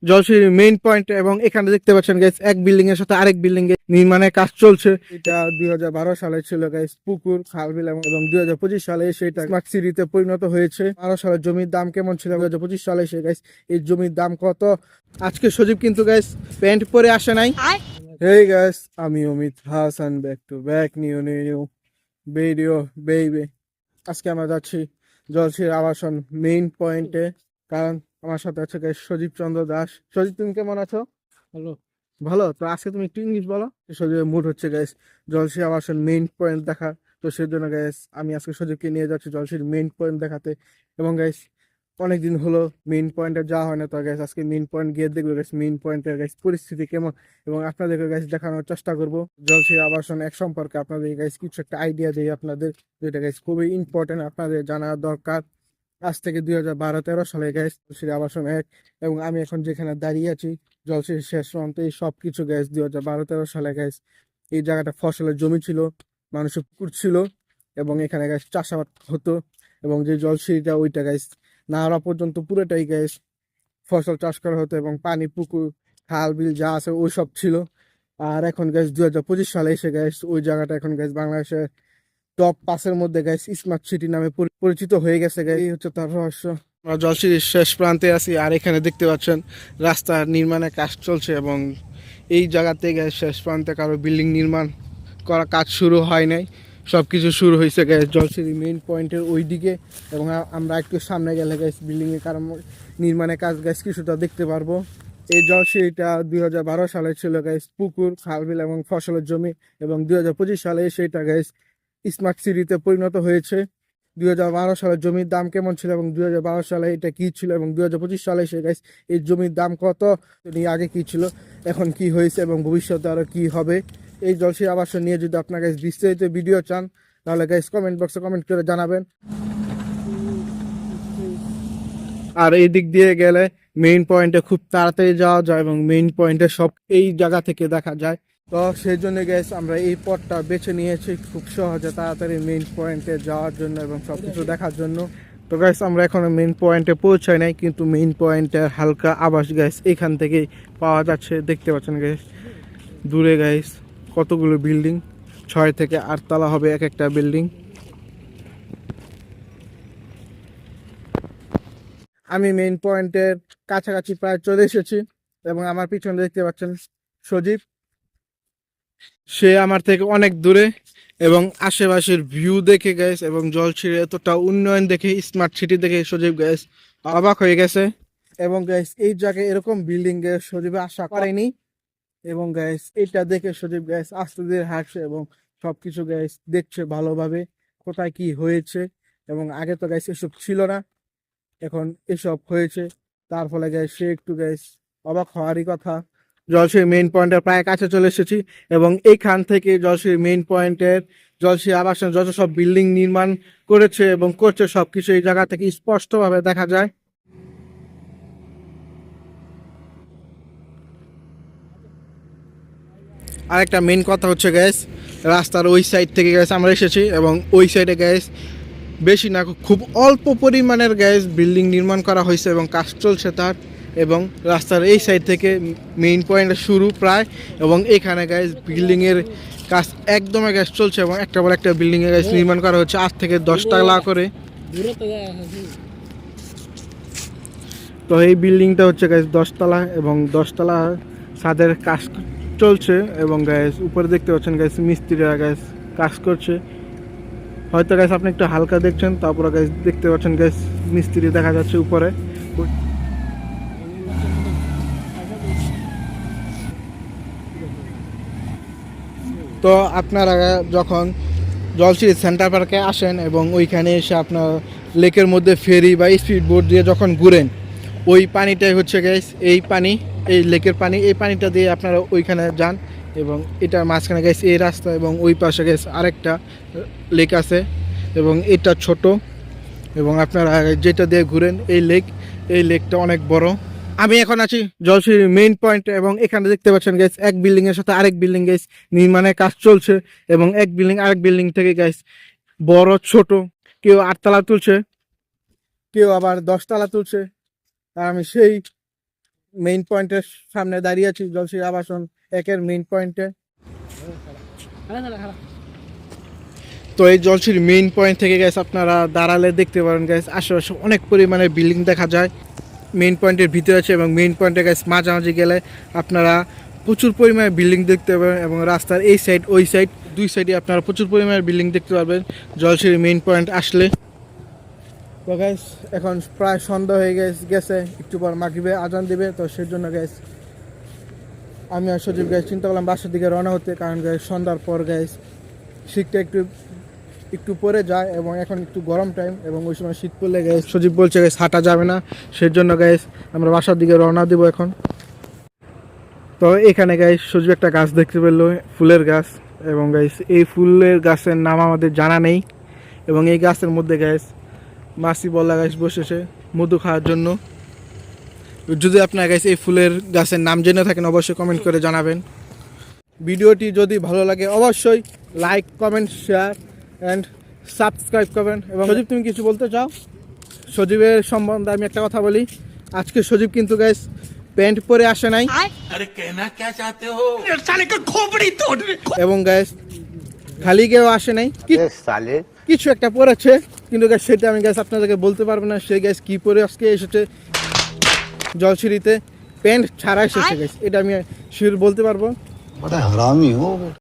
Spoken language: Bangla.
জলসির মেইন পয়েন্ট এবং এখানে দেখতে পাচ্ছেন গাইস এক বিল্ডিং এর সাথে আরেক বিল্ডিং এর নির্মাণের কাজ চলছে। এটা 2012 সালে ছিল গাইস পুকুর খালবিল এবং 2025 সালে সেটা স্মার্ট সিটিতে পরিণত হয়েছে। 12 সালে জমির দাম কেমন ছিল 2025 সালে সে গাইস এই জমির দাম কত। আজকে সজীব কিন্তু গাইস প্যান্ট পরে আসে নাই। হেই গাইস, আমি Amit Hasan, back to back new video baby. আজকে আমরা যাচ্ছি জলসির আবাসন মেইন পয়েন্টে, কারণ আমার সাথে আছে গাইস সজীব চন্দ্র দাস। সজীব, তুমি কেমন আছো? হ্যালো। ভালো তো। আজকে তুমি একটু ইংলিশ বলো। সজীবের মুড হচ্ছে গাইস জলসি আবাসন মেইন পয়েন্ট দেখা, তো সেজন্য গাইস আমি আজকে সজীবকে নিয়ে যাচ্ছি জলসির মেইন পয়েন্ট দেখাতে। এবং গাইস অনেকদিন হলো মেইন পয়েন্টে যাওয়া হয় না, তো গাইস আজকে মেইন পয়েন্ট গিয়ে দেখবো গাইস মেইন পয়েন্টের গাইস পরিস্থিতি কেমন, এবং আপনাদেরকে গাইস দেখানোর চেষ্টা করব জলসি আবাসন এক সম্পর্কে আপনাদের গাইস কিছু একটা আইডিয়া দিই আপনাদের, যেটা গাইস খুবই ইম্পর্টেন্ট আপনাদের জানা দরকার। আজ থেকে 2012-13 সালে গাইস জলসির আবাসন এক, এবং আমি এখন যেখানে দাঁড়িয়ে আছি জলসির শেষ প্রান্তে এই সব কিছু গ্যাস 2012-13 সালে গ্যাস এই জায়গাটা ফসলের জমি ছিল, মানুষের পুকুর ছিল, এবং এখানে গ্যাস চাষাবাদ হতো। এবং যে জলসিটা ওইটা গ্যাস নাহরা পর্যন্ত পুরোটাই গ্যাস ফসল চাষ করা হতো, এবং পানি পুকুর খাল বিল যা আছে ওই সব ছিল। আর এখন গ্যাস 2025 সালে এসে গ্যাস ওই জায়গাটা এখন গ্যাস বাংলাদেশের টপ 5-এর মধ্যে গ্যাস স্মার্ট সিটি নামে পরিচিত হয়ে গেছে। গ্যাস এই হচ্ছে তার রহস্য। আমরা জলসিটির শেষ প্রান্তে আছি, আর এখানে দেখতে পাচ্ছেন রাস্তার নির্মাণের কাজ চলছে, এবং এই জায়গাতে গ্যাস শেষ প্রান্তে কারো বিল্ডিং নির্মাণ করা কাজ শুরু হয় নাই, সব কিছু শুরু হয়েছে গ্যাস জলসিটি মেইন পয়েন্টের ওই দিকে। এবং আমরা একটু সামনে গেলে গ্যাস বিল্ডিংয়ের কারণ নির্মাণের কাজ গ্যাস কিছুটা দেখতে পারবো। এই জলসিটিটা 2012 সালে ছিল গ্যাস পুকুর খালবিল এবং ফসলের জমি, এবং 2025 সালে সেটা গ্যাস স্মার্ট সিটিতে পরিণত হয়েছে। 2012 সালে জমির দাম কেমন ছিল এবং 2012 সালে এটা কি ছিল, এবং 2025 সালে সে গাইস এই জমির দাম কত, আগে কি ছিল, এখন কি হয়েছে, এবং ভবিষ্যতে আরো কি হবে। এই জলসি আবাসন নিয়ে যদি আপনার গাইস বিস্তারিত ভিডিও চান তাহলে গাইস কমেন্ট বক্সে কমেন্ট করে জানাবেন। আর এই দিক দিয়ে গেলে মেইন পয়েন্টে খুব তাড়াতাড়ি যাওয়া যায়, এবং মেইন পয়েন্টে সব এই জায়গা থেকে দেখা যায়। তো সেই জন্য গ্যাস আমরা এই পথটা বেছে নিয়েছি খুব সহজে তাড়াতাড়ি মেইন পয়েন্টে যাওয়ার জন্য এবং সবকিছু দেখার জন্য। তো গ্যাস আমরা এখনো মেইন পয়েন্টে পৌঁছাই নাই, কিন্তু মেইন পয়েন্টের হালকা আভাস গ্যাস এখান থেকেই পাওয়া যাচ্ছে। দেখতে পাচ্ছেন গ্যাস দূরে গ্যাস কতগুলো বিল্ডিং, 6 থেকে 8 তলা হবে এক একটা বিল্ডিং। আমি মেইন পয়েন্টের কাছাকাছি প্রায় চলে এসেছি, এবং আমার পিছনে দেখতে পাচ্ছেন সজীব, সে আমার থেকে অনেক দূরে। এবং আশেপাশের ভিউ দেখে গ্যাস এবং জলসিটির এতটা উন্নয়ন দেখে স্মার্ট সিটি দেখে সজীব গ্যাস অবাক হয়ে গেছে। এবং গ্যাস এই জায়গায় এরকম বিল্ডিং গ্যাস সজীব আশা করেনি, এবং গ্যাস এটা দেখে সজীব গ্যাস আস্তে ধীরে হাঁটছে এবং সবকিছু গ্যাস দেখছে ভালোভাবে কোথায় কি হয়েছে। এবং আগে তো গ্যাস এসব ছিল না, এখন এসব হয়েছে, তার ফলে গ্যাস সে একটু গ্যাস অবাক হওয়ারই কথা। জলসির মেইন পয়েন্টের প্রায় কাছে চলে এসেছি, এবং এইখান থেকে জলসির মেইন পয়েন্টের জলসি আবাসন যত সব বিল্ডিং নির্মাণ করেছে এবং করছে সবকিছু এই জায়গা থেকে স্পষ্টভাবে দেখা যায়। আরেকটা মেইন কথা হচ্ছে গ্যাস রাস্তার ওই সাইড থেকে গ্যাস আমরা এসেছি, এবং ওই সাইডে গ্যাস বেশি না খুব অল্প পরিমাণের গ্যাস বিল্ডিং নির্মাণ করা হয়েছে এবং কাজ চলছে তার। এবং রাস্তার এই সাইড থেকে মেইন পয়েন্ট শুরু প্রায়, এবং এখানে গ্যাস বিল্ডিংয়ের কাজ একদমই গ্যাস চলছে, এবং একটা বড় একটা বিল্ডিংয়ের গ্যাস নির্মাণ করা হচ্ছে 8 থেকে 10 তলা করে। তো এই বিল্ডিংটা হচ্ছে গ্যাস 10 তলা, এবং 10 তলা ছাদের কাজ চলছে, এবং গ্যাস উপরে দেখতে পাচ্ছেন গ্যাস মিস্ত্রিরা গ্যাস কাজ করছে। হয়তো গ্যাস আপনি একটু হালকা দেখছেন, তারপরে গ্যাস দেখতে পাচ্ছেন গ্যাস মিস্ত্রি দেখা যাচ্ছে উপরে। তো আপনারা যখন জলসি সেন্টার পার্কে আসেন এবং ওইখানে এসে আপনার লেকের মধ্যে ফেরি বা স্পিড বোট দিয়ে যখন ঘুরেন, ওই পানিটাই হচ্ছে গ্যাস এই পানি, এই লেকের পানি, এই পানিটা দিয়ে আপনারা ওইখানে যান। এবং এটার মাঝখানে গ্যাস এই রাস্তা, এবং ওই পাশে গ্যাস আরেকটা লেক আছে, এবং এটা ছোট, এবং আপনারা যেটা দিয়ে ঘুরেন এই লেকটা অনেক বড়। আমি এখন আছি জলসির মেইন পয়েন্টে, এবং এখানে দেখতে পাচ্ছেন গ্যাস এক বিল্ডিং এর সাথে আরেক বিল্ডিং গ্যাস নির্মাণের কাজ চলছে, এবং এক বিল্ডিং আরেক বিল্ডিং থেকে গ্যাস বড় ছোট, কেউ 8 তলা তুলছে, কেউ আবার 10 তলা তুলছে। আর আমি সেই মেইন পয়েন্টের সামনে দাঁড়িয়ে আছি, জলসির আবাসন 1-এর মেইন পয়েন্টে। তো এই জলসির মেইন পয়েন্ট থেকে গ্যাস আপনারা দাঁড়ালে দেখতে পারেন গ্যাস আশেপাশে অনেক পরিমাণে বিল্ডিং দেখা যায় মেইন পয়েন্টের ভিতরে আছে, এবং মেইন পয়েন্টে গ্যাস মাঝামাঝি গেলে আপনারা প্রচুর পরিমাণে বিল্ডিং দেখতে পাবেন, এবং রাস্তার এই সাইড ওই সাইড দুই সাইডে আপনারা প্রচুর পরিমাণে বিল্ডিং দেখতে পারবেন জলসির মেইন পয়েন্ট আসলে। তো গ্যাস এখন প্রায় সন্ধ্যা হয়ে গেছে, একটু পর মাগরিবে আজান দিবে। তো সেই জন্য গ্যাস আমি আর সজীব গ্যাস চিন্তা করলাম বাসার দিকে রওনা হতে, কারণ গ্যাস সন্ধ্যার পর গ্যাস শীতটা একটু পরে যায়, এবং এখন একটু গরম টাইম, এবং ওই সময় শীত পড়লে গ্যাস সজীব বলছে গ্যাস হাঁটা যাবে না, সেই জন্য গ্যাস আমরা বাসার দিকে রওনা দিব এখন। তো এখানে গ্যাস সজীব একটা গাছ দেখতে পেলো, ফুলের গাছ, এবং গ্যাস এই ফুলের গাছের নাম আমাদের জানা নেই, এবং এই গাছের মধ্যে গ্যাস মাসি বলা গাছ বসেছে মধু খাওয়ার জন্য। যদি আপনার গাছ এই ফুলের গাছের নাম জেনে থাকেন অবশ্যই কমেন্ট করে জানাবেন। ভিডিওটি যদি ভালো লাগে অবশ্যই like, comment, share and subscribe করবেন। এবং সজীব তুমি কিছু বলতে চাও? সজীবের সম্বন্ধে আমি একটা কথা বলি, আজকে সজীব কিন্তু গ্যাস প্যান্ট পরে আসে নাই, এবং গ্যাস খালি গেও আসে নাই, কিছু একটা পরেছে, কিন্তু গ্যাস সেটা আমি গ্যাস আপনাদেরকে বলতে পারবো না সে গ্যাস কি পরে আজকে এসেছে জলসিঁড়িতে, প্যান্ট ছাড়া এসেছে গ্যাস, এটা আমি শিওর বলতে পারবো।